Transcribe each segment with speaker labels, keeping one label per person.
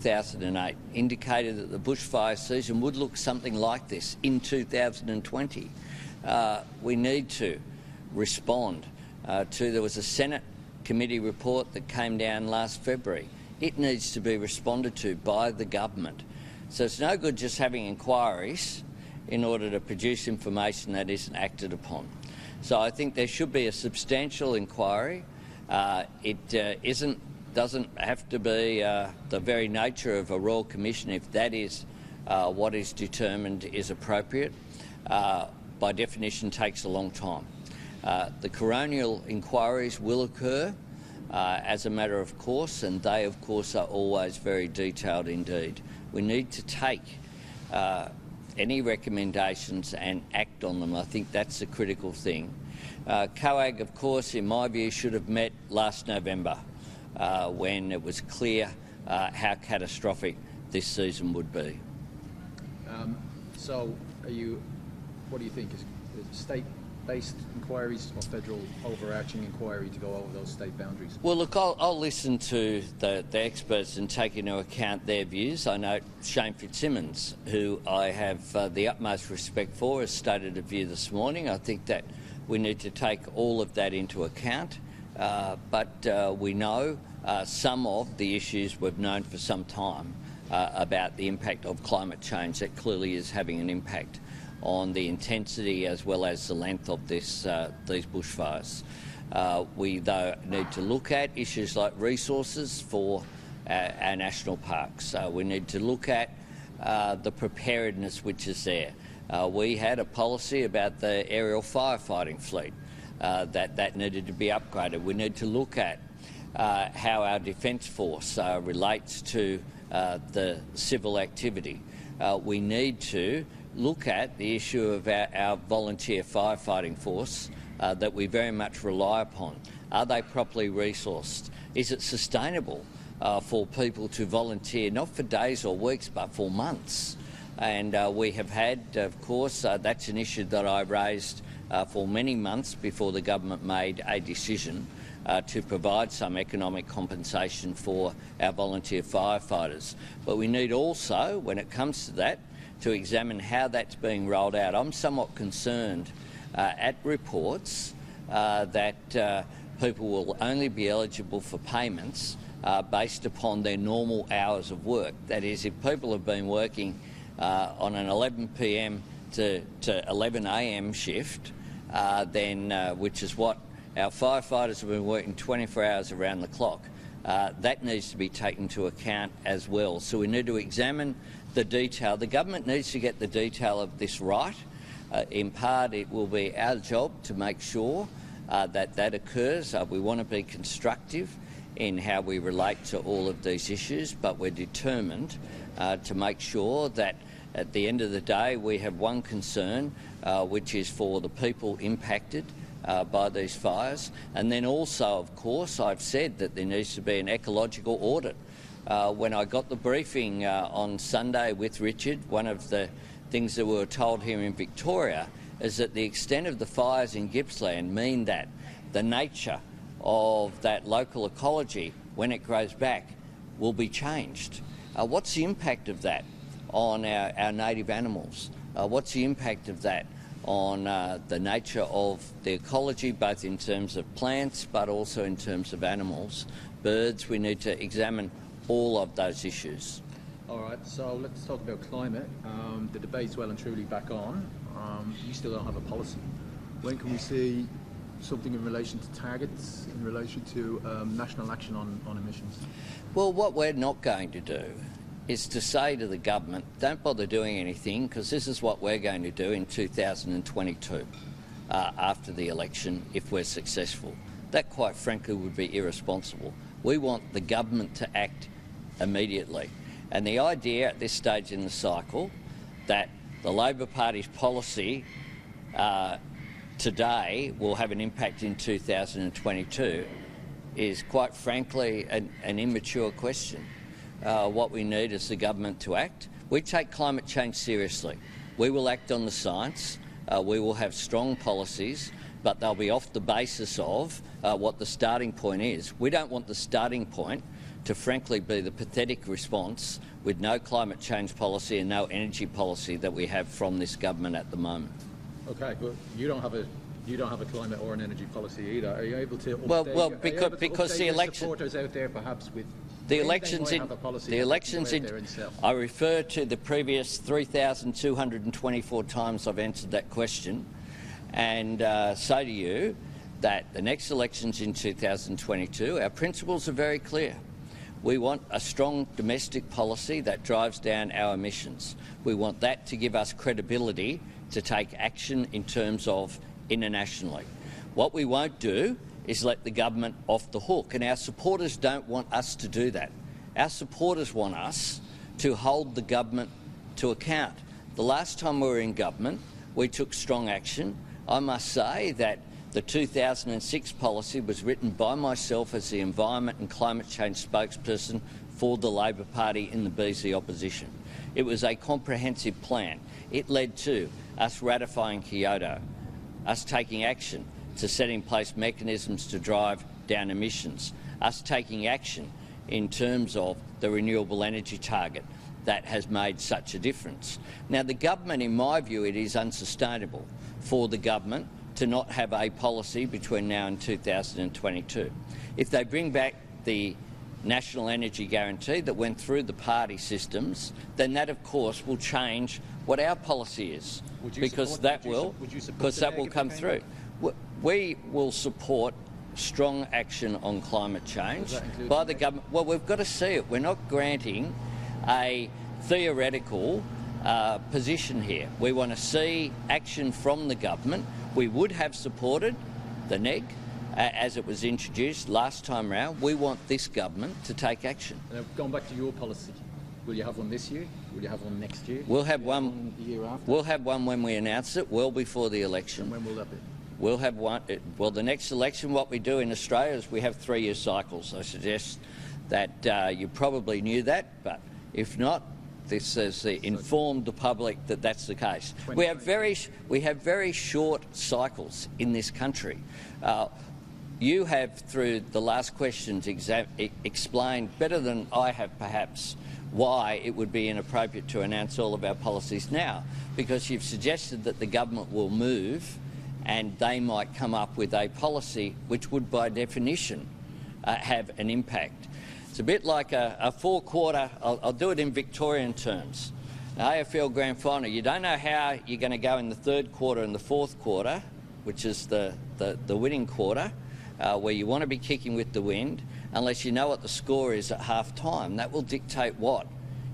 Speaker 1: 2008 indicated that the bushfire season would look something like this in 2020. We need to respond there was a Senate committee report that came down last February. It needs to be responded to by the government. So it's no good just having inquiries in order to produce information that isn't acted upon. So I think there should be a substantial inquiry. It doesn't have to be the very nature of a Royal Commission if that is what is determined is appropriate. By definition takes a long time. The coronial inquiries will occur as a matter of course, and they of course are always very detailed indeed. We need to take any recommendations and act on them. I think that's the critical thing. COAG, of course, in my view, should have met last November when it was clear how catastrophic this season would be.
Speaker 2: So, what do you think? Is state-based inquiries or federal overarching inquiry to go over those state boundaries?
Speaker 1: Well, look, I'll listen to the experts and take into account their views. I know Shane Fitzsimmons, who I have the utmost respect for, has stated a view this morning. I think that we need to take all of that into account, but we know some of the issues we've known for some time about the impact of climate change. That clearly is having an impact on the intensity as well as the length of these bushfires. We, though, need to look at issues like resources for our national parks. We need to look at the preparedness which is there. We had a policy about the aerial firefighting fleet that needed to be upgraded. We need to look at how our Defence Force relates to the civil activity. We need to look at the issue of our volunteer firefighting force that we very much rely upon. Are they properly resourced? Is it sustainable for people to volunteer, not for days or weeks, but for months? And we have had, of course, that's an issue that I raised for many months before the government made a decision to provide some economic compensation for our volunteer firefighters. But we need also, when it comes to that, to examine how that's being rolled out. I'm somewhat concerned at reports that people will only be eligible for payments based upon their normal hours of work. That is, if people have been working on an 11 p.m. to 11 a.m. shift, then which is what our firefighters have been working 24 hours around the clock, that needs to be taken into account as well. So we need to examine the detail. The government needs to get the detail of this right. In part, it will be our job to make sure that occurs. We want to be constructive in how we relate to all of these issues, but we're determined to make sure that at the end of the day we have one concern, which is for the people impacted by these fires. And then also, of course, I've said that there needs to be an ecological audit. When I got the briefing on Sunday with Richard, one of the things that we were told here in Victoria is that the extent of the fires in Gippsland mean that the nature of that local ecology, when it grows back, will be changed. What's the impact of that on our native animals? What's the impact of that on the nature of the ecology, both in terms of plants but also in terms of animals, birds? We need to examine all of those issues.
Speaker 2: All right, so let's talk about climate. The debate's well and truly back on. You still don't have a policy. When can we see something in relation to targets, in relation to national action on emissions?
Speaker 1: Well, what we're not going to do is to say to the government, don't bother doing anything, because this is what we're going to do in 2022 after the election if we're successful. That, quite frankly, would be irresponsible. We want the government to act immediately. And the idea at this stage in the cycle that the Labor Party's policy today will have an impact in 2022 is, quite frankly, an immature question. What we need is the government to act. We take climate change seriously. We will act on the science. We will have strong policies, but they'll be off the basis of what the starting point is. We don't want the starting point to frankly be the pathetic response with no climate change policy and no energy policy that we have from this government at the moment.
Speaker 2: Okay, but you don't have a climate or an energy policy either. Are you able to update,
Speaker 1: Well, because the election
Speaker 2: supporters out there perhaps with
Speaker 1: the elections I refer to the previous 3,224 times I've answered that question, and say to you that the next elections in 2022, our principles are very clear. We want a strong domestic policy that drives down our emissions. We want that to give us credibility to take action in terms of internationally. What we won't do is let the government off the hook, and our supporters don't want us to do that. Our supporters want us to hold the government to account. The last time we were in government, we took strong action. I must say that the 2006 policy was written by myself as the Environment and Climate Change spokesperson for the Labor Party in the Beazley opposition. It was a comprehensive plan. It led to us ratifying Kyoto, us taking action to set in place mechanisms to drive down emissions, us taking action in terms of the renewable energy target that has made such a difference. Now, the government, in my view, it is unsustainable for the government to not have a policy between now and 2022. If they bring back the National Energy Guarantee that went through the party systems, then that, of course, will change what our policy is, because that will come through. We will support strong action on climate change by the government. Well, we've got to see it. We're not granting a theoretical position here. We want to see action from the government. We would have supported the NEG as it was introduced last time round. We want this government to take action.
Speaker 2: Going back to your policy, will you have one this year? Will you have one next year?
Speaker 1: We'll have one
Speaker 2: the year after?
Speaker 1: We'll have one when we announce it, well before the election.
Speaker 2: And when will that be?
Speaker 1: We'll have one. Well, the next election, what we do in Australia is we have 3-year cycles. I suggest that you probably knew that, but if not, this has informed the public that that's the case. We have very short cycles in this country. You have, through the last questions, explained better than I have perhaps why it would be inappropriate to announce all of our policies now, because you've suggested that the government will move and they might come up with a policy which would by definition have an impact. It's a bit like a four-quarter, I'll do it in Victorian terms. An AFL Grand Final, you don't know how you're going to go in the third quarter and the fourth quarter, which is the winning quarter, where you want to be kicking with the wind, unless you know what the score is at half-time. That will dictate what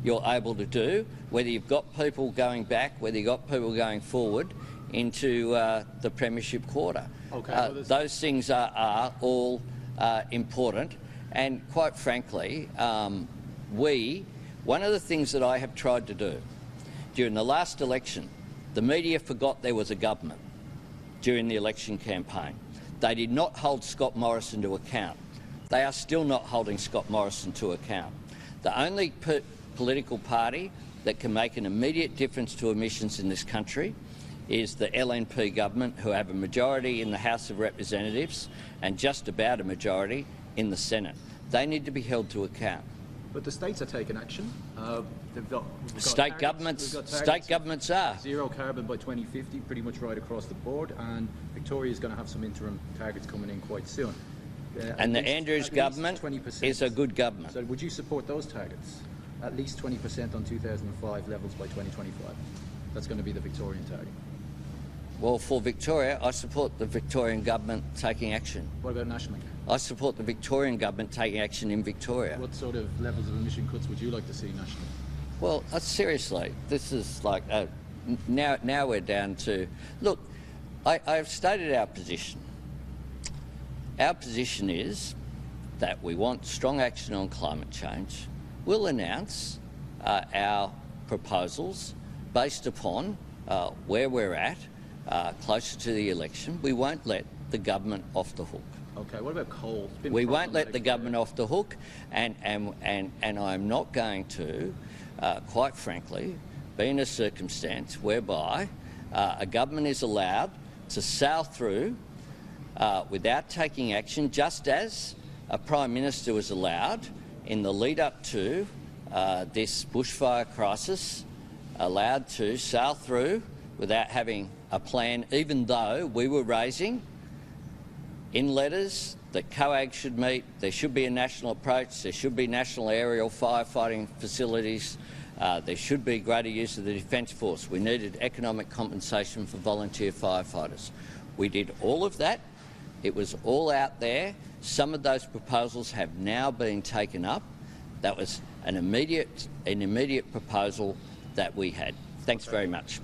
Speaker 1: you're able to do, whether you've got people going back, whether you've got people going forward into the premiership quarter.
Speaker 2: Okay,
Speaker 1: those things are all important. And quite frankly, one of the things that I have tried to do during the last election, the media forgot there was a government during the election campaign. They did not hold Scott Morrison to account. They are still not holding Scott Morrison to account. The only political party that can make an immediate difference to emissions in this country is the LNP government, who have a majority in the House of Representatives and just about a majority in the Senate. They need to be held to account.
Speaker 2: But the states are taking action.
Speaker 1: State governments are.
Speaker 2: Zero carbon by 2050, pretty much right across the board, and Victoria is going to have some interim targets coming in quite soon.
Speaker 1: And the Andrews government is a good government.
Speaker 2: So would you support those targets? At least 20% on 2005 levels by 2025. That's going to be the Victorian target.
Speaker 1: Well, for Victoria, I support the Victorian government taking action.
Speaker 2: What about nationally?
Speaker 1: I support the Victorian government taking action in Victoria.
Speaker 2: What sort of levels of emission cuts would you like to see nationally?
Speaker 1: Well, seriously, this is like now we're down to... Look, I've stated our position. Our position is that we want strong action on climate change. We'll announce our proposals based upon where we're at, closer to the election. We won't let the government off the hook.
Speaker 2: Okay, what about coal?
Speaker 1: We won't let the government off the hook, and I'm not going to, quite frankly, be in a circumstance whereby a government is allowed to sail through without taking action, just as a Prime Minister was allowed in the lead up to this bushfire crisis, allowed to sail through without having a plan, even though we were raising in letters that COAG should meet, there should be a national approach, there should be national aerial firefighting facilities, there should be greater use of the Defence Force. We needed economic compensation for volunteer firefighters. We did all of that. It was all out there. Some of those proposals have now been taken up. That was an immediate proposal that we had. Thanks very much.